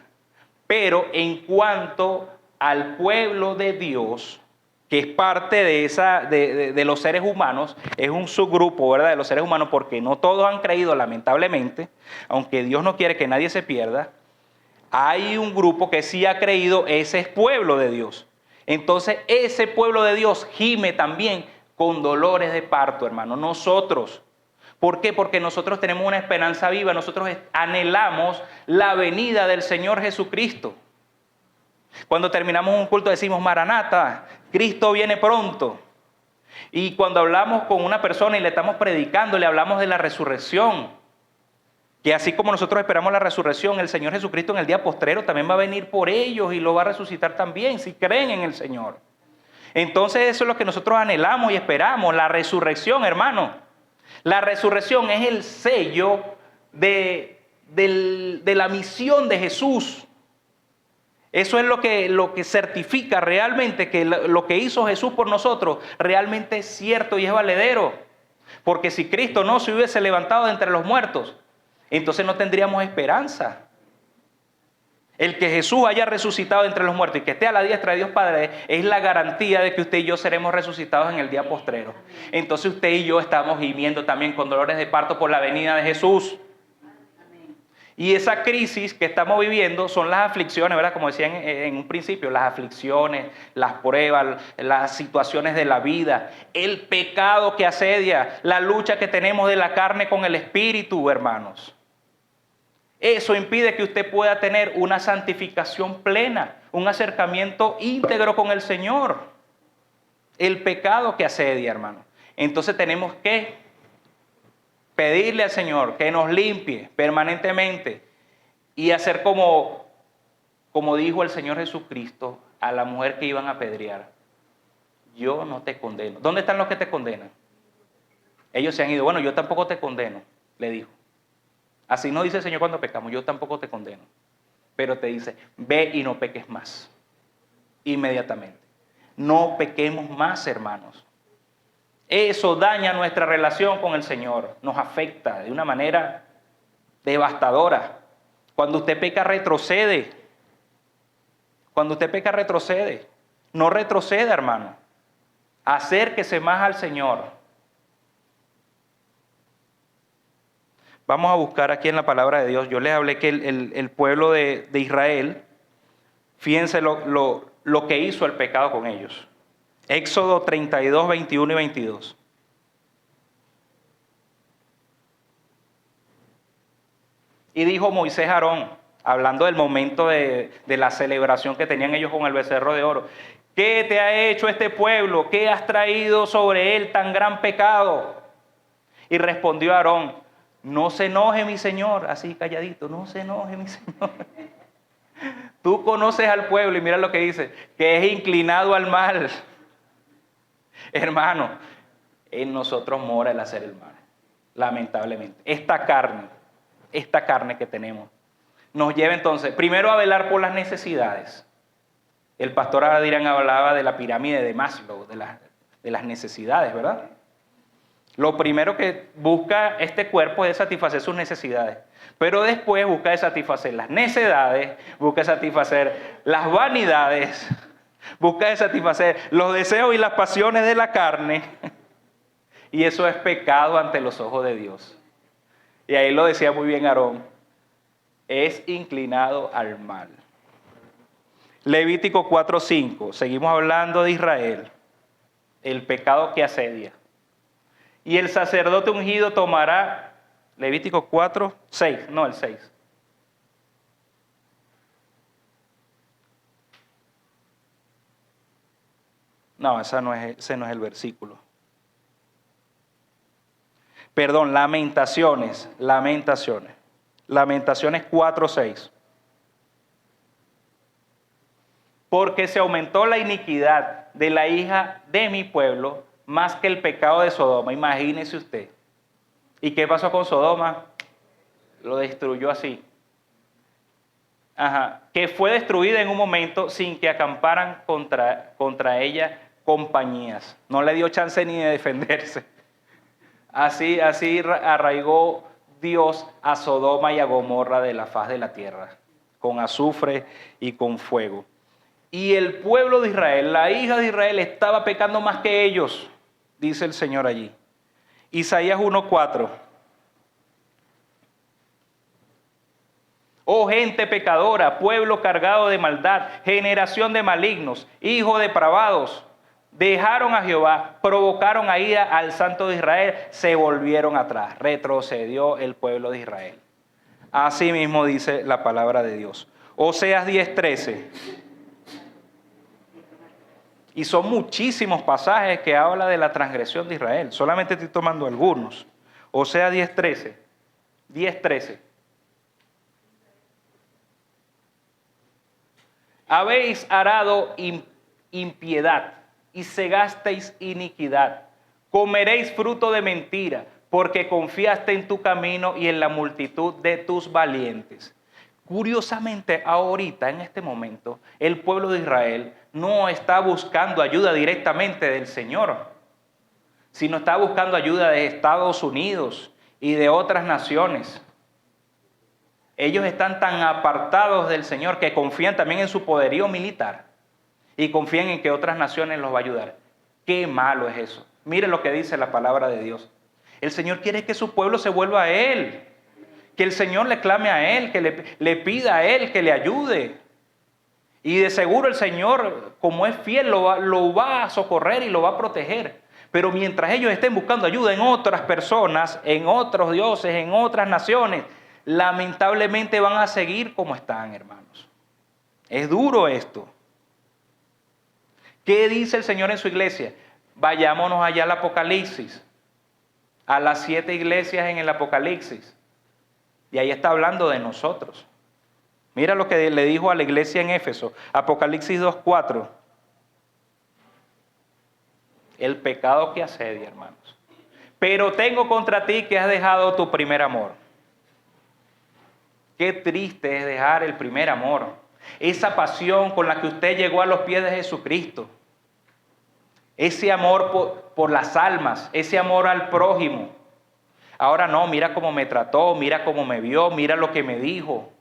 Pero en cuanto al pueblo de Dios, que es parte de los seres humanos, es un subgrupo, ¿verdad?, de los seres humanos, porque no todos han creído, lamentablemente, aunque Dios no quiere que nadie se pierda. Hay un grupo que sí ha creído, ese es pueblo de Dios. Entonces, ese pueblo de Dios gime también con dolores de parto, hermano. Nosotros. ¿Por qué? Porque nosotros tenemos una esperanza viva. Nosotros anhelamos la venida del Señor Jesucristo. Cuando terminamos un culto decimos, Maranata, Cristo viene pronto. Y cuando hablamos con una persona y le estamos predicando, le hablamos de la resurrección. Que así como nosotros esperamos la resurrección, el Señor Jesucristo en el día postrero también va a venir por ellos y lo va a resucitar también, si creen en el Señor. Entonces eso es lo que nosotros anhelamos y esperamos, la resurrección, hermano. La resurrección es el sello de la misión de Jesús. Eso es lo que certifica realmente que lo que hizo Jesús por nosotros realmente es cierto y es valedero. Porque si Cristo no se hubiese levantado de entre los muertos, entonces no tendríamos esperanza. El que Jesús haya resucitado entre los muertos y que esté a la diestra de Dios Padre es la garantía de que usted y yo seremos resucitados en el día postrero. Entonces usted y yo estamos gimiendo también con dolores de parto por la venida de Jesús. Y esa crisis que estamos viviendo son las aflicciones, ¿verdad? Como decían en un principio, las aflicciones, las pruebas, las situaciones de la vida, el pecado que asedia, la lucha que tenemos de la carne con el espíritu, hermanos. Eso impide que usted pueda tener una santificación plena, un acercamiento íntegro con el Señor. El pecado que asedia, hermano. Entonces tenemos que pedirle al Señor que nos limpie permanentemente y hacer como dijo el Señor Jesucristo a la mujer que iban a apedrear. Yo no te condeno. ¿Dónde están los que te condenan? Ellos se han ido. Bueno, yo tampoco te condeno, le dijo. Así no dice el Señor cuando pecamos, yo tampoco te condeno. Pero te dice, ve y no peques más. Inmediatamente. No pequemos más, hermanos. Eso daña nuestra relación con el Señor. Nos afecta de una manera devastadora. Cuando usted peca, retrocede. Cuando usted peca, retrocede. No retroceda, hermano. Acérquese más al Señor. Vamos a buscar aquí en la palabra de Dios. Yo les hablé que el pueblo de Israel, fíjense lo que hizo el pecado con ellos. Éxodo 32, 21 y 22. Y dijo Moisés a Aarón, hablando del momento de la celebración que tenían ellos con el becerro de oro: ¿qué te ha hecho este pueblo? ¿Qué has traído sobre él tan gran pecado? Y respondió Aarón: no se enoje mi señor, así calladito, no se enoje mi señor. Tú conoces al pueblo y mira lo que dice, que es inclinado al mal. Hermano, en nosotros mora el hacer el mal, lamentablemente. Esta carne que tenemos, nos lleva entonces, primero, a velar por las necesidades. El pastor Adrián hablaba de la pirámide de Maslow, de las necesidades, ¿verdad? Lo primero que busca este cuerpo es satisfacer sus necesidades, pero después busca satisfacer las necedades, busca satisfacer las vanidades, busca satisfacer los deseos y las pasiones de la carne, y eso es pecado ante los ojos de Dios. Y ahí lo decía muy bien Aarón, es inclinado al mal. Levítico 4:5, seguimos hablando de Israel, el pecado que asedia. Y el sacerdote ungido tomará, Levítico 4:6, no el 6. No, ese no es el versículo. Perdón, Lamentaciones 4:6. Porque se aumentó la iniquidad de la hija de mi pueblo más que el pecado de Sodoma. Imagínese usted. ¿Y qué pasó con Sodoma? Lo destruyó así. Que fue destruida en un momento sin que acamparan contra ella compañías. No le dio chance ni de defenderse. Así arraigó Dios a Sodoma y a Gomorra de la faz de la tierra, con azufre y con fuego. Y el pueblo de Israel, la hija de Israel, estaba pecando más que ellos, dice el Señor allí. Isaías 1:4. Oh gente pecadora, pueblo cargado de maldad, generación de malignos, hijos depravados, dejaron a Jehová, provocaron a ira al Santo de Israel, se volvieron atrás, retrocedió el pueblo de Israel. Así mismo dice la palabra de Dios. Oseas 10:13. Y son muchísimos pasajes que hablan de la transgresión de Israel. Solamente estoy tomando algunos. Oseas 10:13. Habéis arado impiedad y segasteis iniquidad. Comeréis fruto de mentira, porque confiaste en tu camino y en la multitud de tus valientes. Curiosamente, ahorita, en este momento, el pueblo de Israel no está buscando ayuda directamente del Señor, sino está buscando ayuda de Estados Unidos y de otras naciones. Ellos están tan apartados del Señor que confían también en su poderío militar y confían en que otras naciones los va a ayudar. Qué malo es eso. Mire lo que dice la palabra de Dios. El Señor quiere que su pueblo se vuelva a Él, que el Señor le clame a Él, que le pida a Él que le ayude. Y de seguro el Señor, como es fiel, lo va a socorrer y lo va a proteger. Pero mientras ellos estén buscando ayuda en otras personas, en otros dioses, en otras naciones, lamentablemente van a seguir como están, hermanos. Es duro esto. ¿Qué dice el Señor en su iglesia? Vayámonos allá al Apocalipsis, a las 7 iglesias en el Apocalipsis. Y ahí está hablando de nosotros. Mira lo que le dijo a la iglesia en Éfeso, Apocalipsis 2:4. El pecado que asedia, hermanos. Pero tengo contra ti que has dejado tu primer amor. Qué triste es dejar el primer amor. Esa pasión con la que usted llegó a los pies de Jesucristo. Ese amor por las almas, ese amor al prójimo. Ahora no, mira cómo me trató, mira cómo me vio, mira lo que me dijo.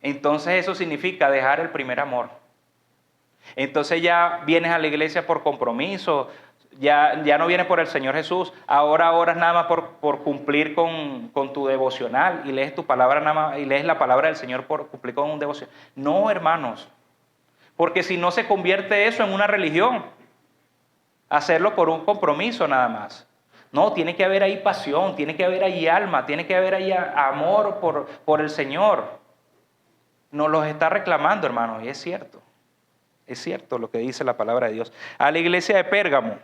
Entonces eso significa dejar el primer amor. Entonces ya vienes a la iglesia por compromiso, ya no vienes por el Señor Jesús, ahora oras nada más por cumplir con tu devocional y lees tu palabra nada más, y lees la palabra del Señor por cumplir con un devocional. No, hermanos, porque si no se convierte eso en una religión, hacerlo por un compromiso nada más. No, tiene que haber ahí pasión, tiene que haber ahí alma, tiene que haber ahí amor por el Señor. Nos los está reclamando, hermanos, y es cierto. Es cierto lo que dice la palabra de Dios. A la iglesia de Pérgamo,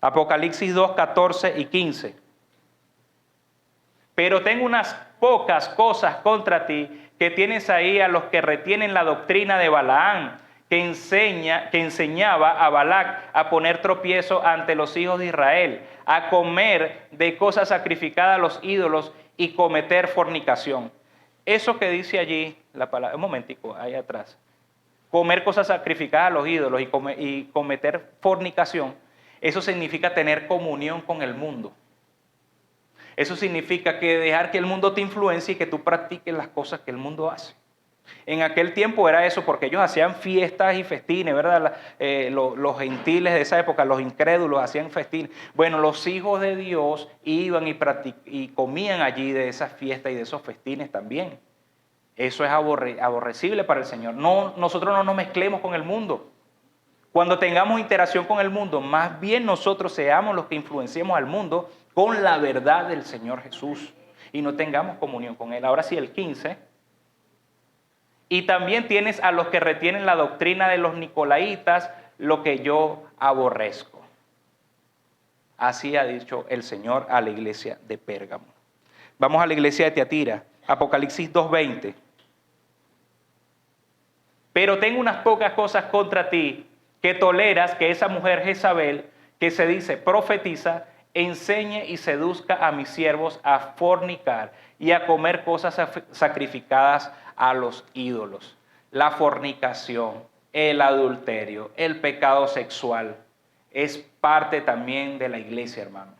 Apocalipsis 2, 14 y 15. Pero tengo unas pocas cosas contra ti, que tienes ahí a los que retienen la doctrina de Balaam, que enseñaba a Balac a poner tropiezo ante los hijos de Israel, a comer de cosas sacrificadas a los ídolos y cometer fornicación. Eso que dice allí, la palabra, un momentico, ahí atrás, comer cosas sacrificadas a los ídolos y cometer fornicación, eso significa tener comunión con el mundo. Eso significa que dejar que el mundo te influencie y que tú practiques las cosas que el mundo hace. En aquel tiempo era eso, porque ellos hacían fiestas y festines, ¿verdad? Los gentiles de esa época, los incrédulos, hacían festines. Bueno, los hijos de Dios iban y comían allí de esas fiestas y de esos festines también. Eso es aborrecible para el Señor. No, nosotros no nos mezclemos con el mundo. Cuando tengamos interacción con el mundo, más bien nosotros seamos los que influenciemos al mundo con la verdad del Señor Jesús y no tengamos comunión con Él. Ahora sí, el 15. Y también tienes a los que retienen la doctrina de los nicolaitas, lo que yo aborrezco. Así ha dicho el Señor a la iglesia de Pérgamo. Vamos a la iglesia de Tiatira, Apocalipsis 2:20. Pero tengo unas pocas cosas contra ti, que toleras que esa mujer Jezabel, que se dice profetiza, enseñe y seduzca a mis siervos a fornicar y a comer cosas sacrificadas a los ídolos. La fornicación, el adulterio, el pecado sexual es parte también de la iglesia, hermano.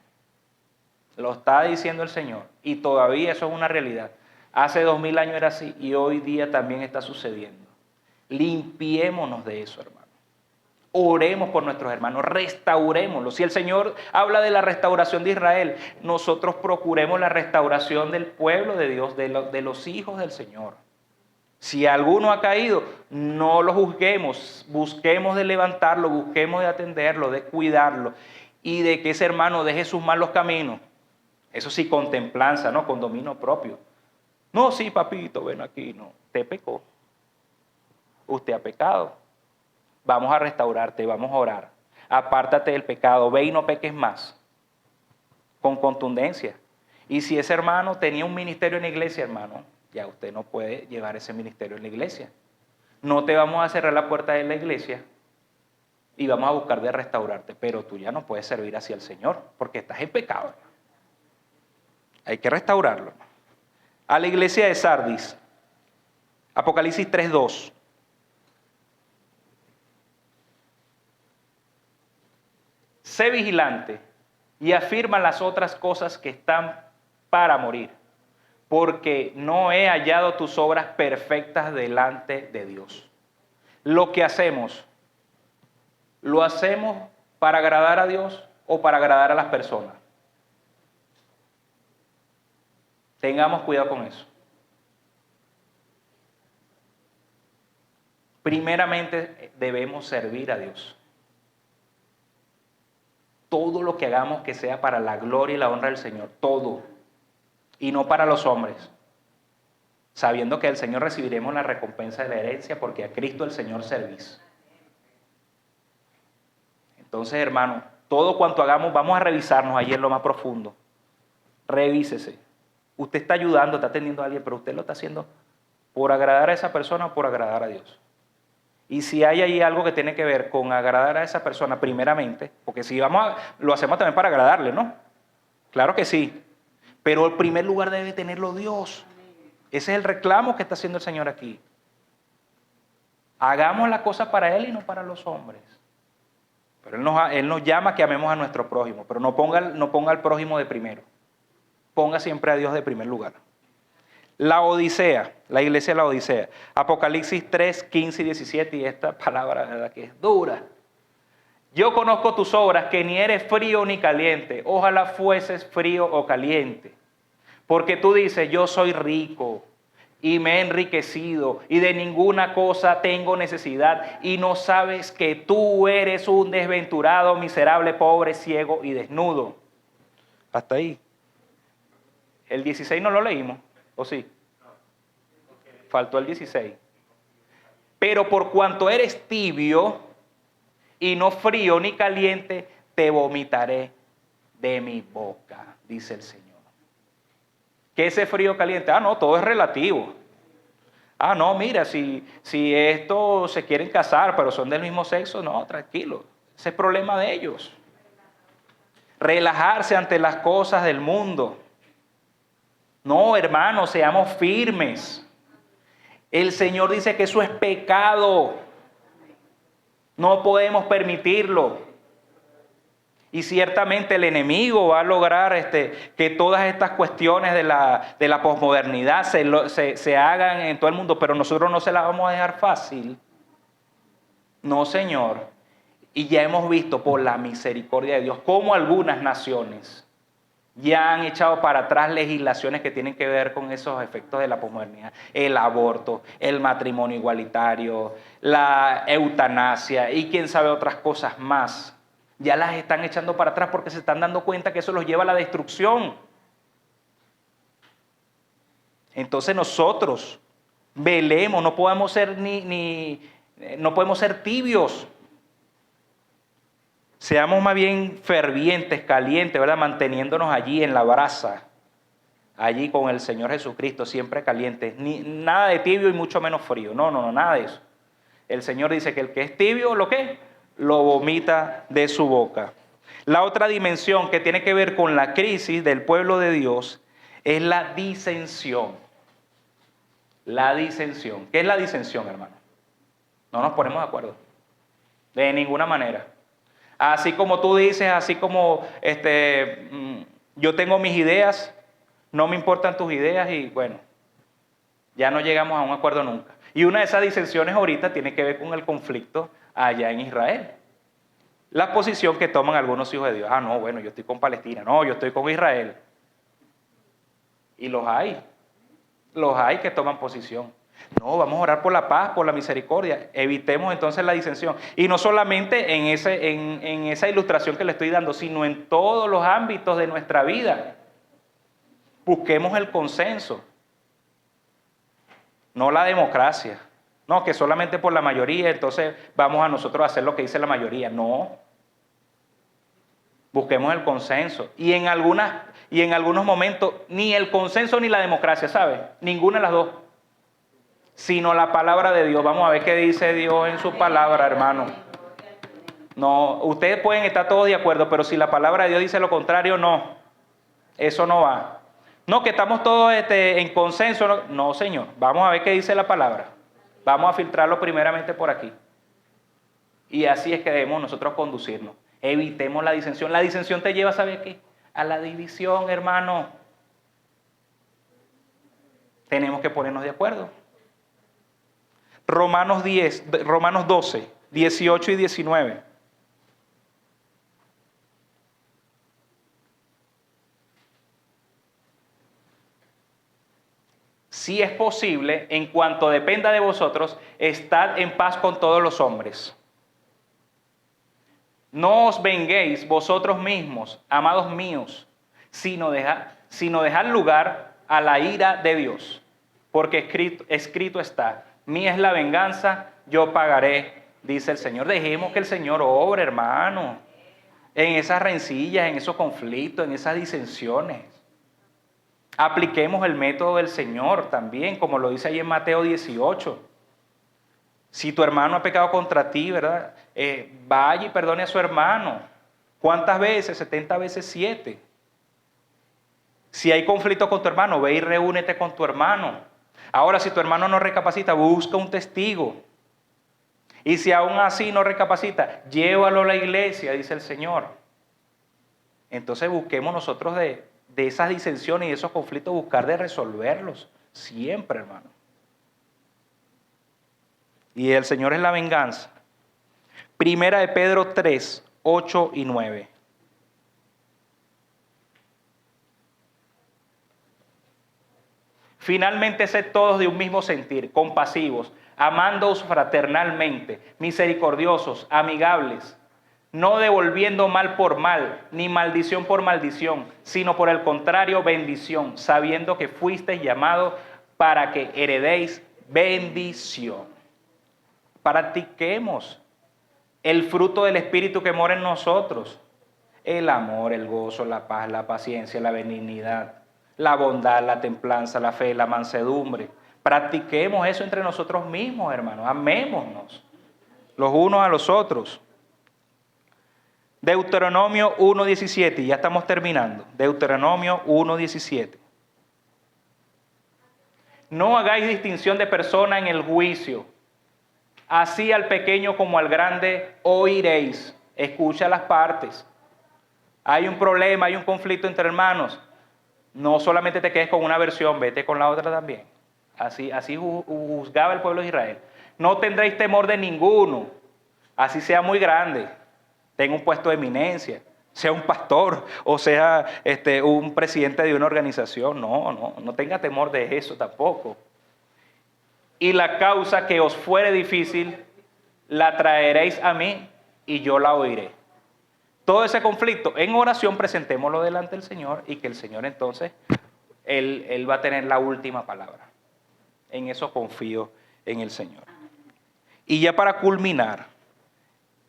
Lo está diciendo el Señor y todavía eso es una realidad. Hace 2000 años era así y hoy día también está sucediendo. Limpiémonos de eso, hermano. Oremos por nuestros hermanos, restaurémoslos. Si el Señor habla de la restauración de Israel, nosotros procuremos la restauración del pueblo de Dios, de los hijos del Señor. Si alguno ha caído, no lo juzguemos, busquemos de levantarlo, busquemos de atenderlo, de cuidarlo y de que ese hermano deje sus malos caminos. Eso sí, con templanza, ¿no? Con dominio propio. No, sí, papito, ven aquí, no. Te pecó. Usted ha pecado. Vamos a restaurarte, vamos a orar. Apártate del pecado, ve y no peques más. Con contundencia. Y si ese hermano tenía un ministerio en la iglesia, hermano, ya usted no puede llevar ese ministerio en la iglesia. No te vamos a cerrar la puerta de la iglesia y vamos a buscar de restaurarte, pero tú ya no puedes servir hacia el Señor porque estás en pecado. Hay que restaurarlo. A la iglesia de Sardis, Apocalipsis 3:2. Sé vigilante y afirma las otras cosas que están para morir, porque no he hallado tus obras perfectas delante de Dios. Lo que hacemos, ¿lo hacemos para agradar a Dios o para agradar a las personas? Tengamos cuidado con eso. Primeramente debemos servir a Dios. Todo lo que hagamos que sea para la gloria y la honra del Señor, todo, y no para los hombres, sabiendo que del Señor recibiremos la recompensa de la herencia, porque a Cristo el Señor servís. Entonces, hermano, todo cuanto hagamos, vamos a revisarnos allí en lo más profundo. Revísese. Usted está ayudando, está atendiendo a alguien, pero usted lo está haciendo por agradar a esa persona o por agradar a Dios. Y si hay ahí algo que tiene que ver con agradar a esa persona primeramente, porque si lo hacemos también para agradarle, ¿no? Claro que sí. Pero el primer lugar debe tenerlo Dios. Ese es el reclamo que está haciendo el Señor aquí. Hagamos las cosas para Él y no para los hombres. Pero Él nos llama a que amemos a nuestro prójimo, pero no ponga al prójimo de primero. Ponga siempre a Dios de primer lugar. La Odisea, la iglesia de la Odisea, Apocalipsis 3, 15 y 17, y esta palabra, la verdad que es dura. Yo conozco tus obras, que ni eres frío ni caliente. Ojalá fueses frío o caliente. Porque tú dices, yo soy rico y me he enriquecido y de ninguna cosa tengo necesidad. Y no sabes que tú eres un desventurado, miserable, pobre, ciego y desnudo. Hasta ahí. El 16 no lo leímos, ¿o sí? Faltó el 16. Pero por cuanto eres tibio y no frío ni caliente, te vomitaré de mi boca, dice el Señor. ¿Qué es ese frío caliente? No, todo es relativo. No, mira, si estos se quieren casar, pero son del mismo sexo, no, tranquilo. Ese es problema de ellos. Relajarse ante las cosas del mundo. No, hermanos, seamos firmes. El Señor dice que eso es pecado. No podemos permitirlo. Y ciertamente el enemigo va a lograr que todas estas cuestiones de la posmodernidad se hagan en todo el mundo, pero nosotros no se las vamos a dejar fácil. No, Señor. Y ya hemos visto por la misericordia de Dios cómo algunas naciones ya han echado para atrás legislaciones que tienen que ver con esos efectos de la posmodernidad. El aborto, el matrimonio igualitario, la eutanasia y quién sabe otras cosas más. Ya las están echando para atrás porque se están dando cuenta que eso los lleva a la destrucción. Entonces nosotros velemos, no podemos ser no podemos ser tibios. Seamos más bien fervientes, calientes, ¿verdad? Manteniéndonos allí en la brasa, allí con el Señor Jesucristo, siempre calientes. Nada de tibio y mucho menos frío. No, nada de eso. El Señor dice que el que es tibio, ¿lo qué? Lo vomita de su boca. La otra dimensión que tiene que ver con la crisis del pueblo de Dios es la disensión. La disensión. ¿Qué es la disensión, hermano? No nos ponemos de acuerdo. De ninguna manera. Así como tú dices, así como yo tengo mis ideas, no me importan tus ideas y bueno, ya no llegamos a un acuerdo nunca. Y una de esas disensiones ahorita tiene que ver con el conflicto allá en Israel. La posición que toman algunos hijos de Dios. No, bueno, yo estoy con Palestina. No, yo estoy con Israel. Y los hay que toman posición. No, vamos a orar por la paz, por la misericordia. Evitemos entonces la disensión. Y no solamente en esa ilustración que le estoy dando, sino en todos los ámbitos de nuestra vida. Busquemos el consenso, no la democracia. No, que solamente por la mayoría, entonces vamos a nosotros a hacer lo que dice la mayoría. No. Busquemos el consenso. Y en algunos momentos, ni el consenso ni la democracia, ¿sabe? Ninguna de las dos. Sino la palabra de Dios. Vamos a ver qué dice Dios en su palabra, hermano. No, ustedes pueden estar todos de acuerdo, pero si la palabra de Dios dice lo contrario, no. Eso no va. No, que estamos todos en consenso. No, Señor. Vamos a ver qué dice la palabra. Vamos a filtrarlo primeramente por aquí. Y así es que debemos nosotros conducirnos. Evitemos la disensión. La disensión te lleva, ¿sabe qué? A la división, hermano. Tenemos que ponernos de acuerdo. Romanos 12, 18 y 19. Si es posible, en cuanto dependa de vosotros, estad en paz con todos los hombres. No os venguéis vosotros mismos, amados míos, sino dejad lugar a la ira de Dios. Porque escrito está, mía es la venganza, yo pagaré, dice el Señor. Dejemos que el Señor obre, hermano, en esas rencillas, en esos conflictos, en esas disensiones. Apliquemos el método del Señor también, como lo dice ahí en Mateo 18. Si tu hermano ha pecado contra ti, ¿verdad? Vaya y perdone a su hermano. ¿Cuántas veces? 70 veces 7. Si hay conflicto con tu hermano, ve y reúnete con tu hermano. Ahora, si tu hermano no recapacita, busca un testigo. Y si aún así no recapacita, llévalo a la iglesia, dice el Señor. Entonces busquemos nosotros de esas disensiones y de esos conflictos, buscar de resolverlos. Siempre, hermano. Y el Señor es la venganza. Primera de Pedro 3, 8 y 9. Finalmente, sed todos de un mismo sentir, compasivos, amándoos fraternalmente, misericordiosos, amigables, no devolviendo mal por mal, ni maldición por maldición, sino por el contrario, bendición, sabiendo que fuisteis llamados para que heredéis bendición. Practiquemos el fruto del Espíritu que mora en nosotros: el amor, el gozo, la paz, la paciencia, la benignidad, la bondad, la templanza, la fe, la mansedumbre. Practiquemos eso entre nosotros mismos, hermanos. Amémonos los unos a los otros. Deuteronomio 1:17, ya estamos terminando. Deuteronomio 1:17. No hagáis distinción de persona en el juicio. Así al pequeño como al grande oiréis. Escucha las partes. Hay un problema, hay un conflicto entre hermanos. No solamente te quedes con una versión, vete con la otra también. Así juzgaba el pueblo de Israel. No tendréis temor de ninguno, así sea muy grande, tenga un puesto de eminencia, sea un pastor o sea un presidente de una organización. No tenga temor de eso tampoco. Y la causa que os fuere difícil, la traeréis a mí y yo la oiré. Todo ese conflicto, en oración presentémoslo delante del Señor y que el Señor entonces, Él va a tener la última palabra. En eso confío en el Señor. Y ya para culminar,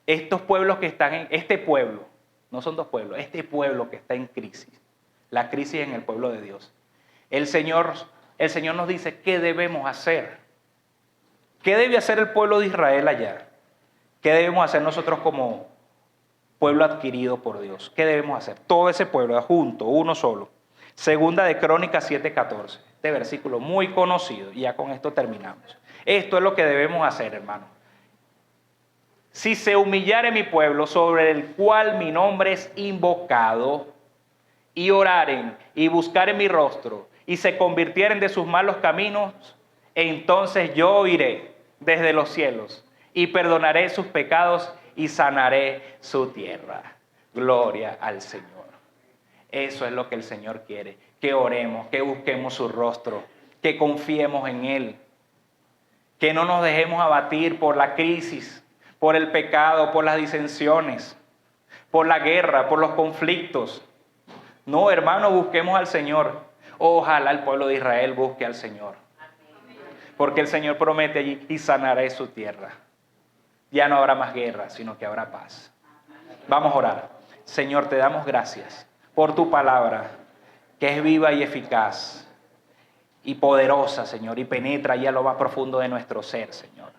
estos pueblos que están en, este pueblo, no son dos pueblos, este pueblo que está en crisis, la crisis en el pueblo de Dios. El Señor nos dice qué debemos hacer. ¿Qué debe hacer el pueblo de Israel allá? ¿Qué debemos hacer nosotros como pueblo adquirido por Dios? ¿Qué debemos hacer? Todo ese pueblo junto, uno solo. Segunda de Crónicas 7:14. Este versículo muy conocido. Y ya con esto terminamos. Esto es lo que debemos hacer, hermano. Si se humillare mi pueblo, sobre el cual mi nombre es invocado, y oraren y buscaren mi rostro, y se convirtieren de sus malos caminos, entonces yo oiré desde los cielos, y perdonaré sus pecados, y sanaré su tierra. Gloria al Señor. Eso es lo que el Señor quiere, que oremos, que busquemos su rostro, que confiemos en Él, que no nos dejemos abatir por la crisis, por el pecado, por las disensiones, por la guerra, por los conflictos. No, hermano, busquemos al Señor. Ojalá el pueblo de Israel busque al Señor, porque el Señor promete allí: y sanaré su tierra. Ya no habrá más guerra, sino que habrá paz. Vamos a orar. Señor, te damos gracias por tu palabra, que es viva y eficaz y poderosa, Señor, y penetra ya lo más profundo de nuestro ser, Señor.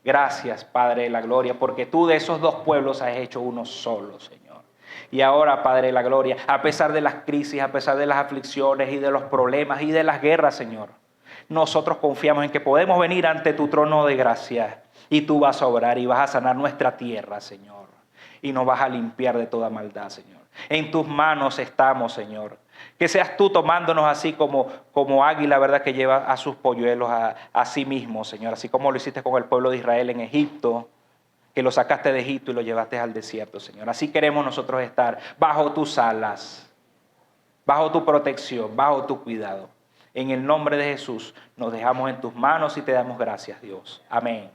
Gracias, Padre de la gloria, porque tú de esos dos pueblos has hecho uno solo, Señor. Y ahora, Padre de la gloria, a pesar de las crisis, a pesar de las aflicciones y de los problemas y de las guerras, Señor, nosotros confiamos en que podemos venir ante tu trono de gracia y tú vas a obrar y vas a sanar nuestra tierra, Señor. Y nos vas a limpiar de toda maldad, Señor. En tus manos estamos, Señor. Que seas tú tomándonos así como águila, ¿verdad?, que lleva a sus polluelos a sí mismo, Señor. Así como lo hiciste con el pueblo de Israel en Egipto, que lo sacaste de Egipto y lo llevaste al desierto, Señor. Así queremos nosotros estar bajo tus alas, bajo tu protección, bajo tu cuidado. En el nombre de Jesús nos dejamos en tus manos y te damos gracias, Dios. Amén.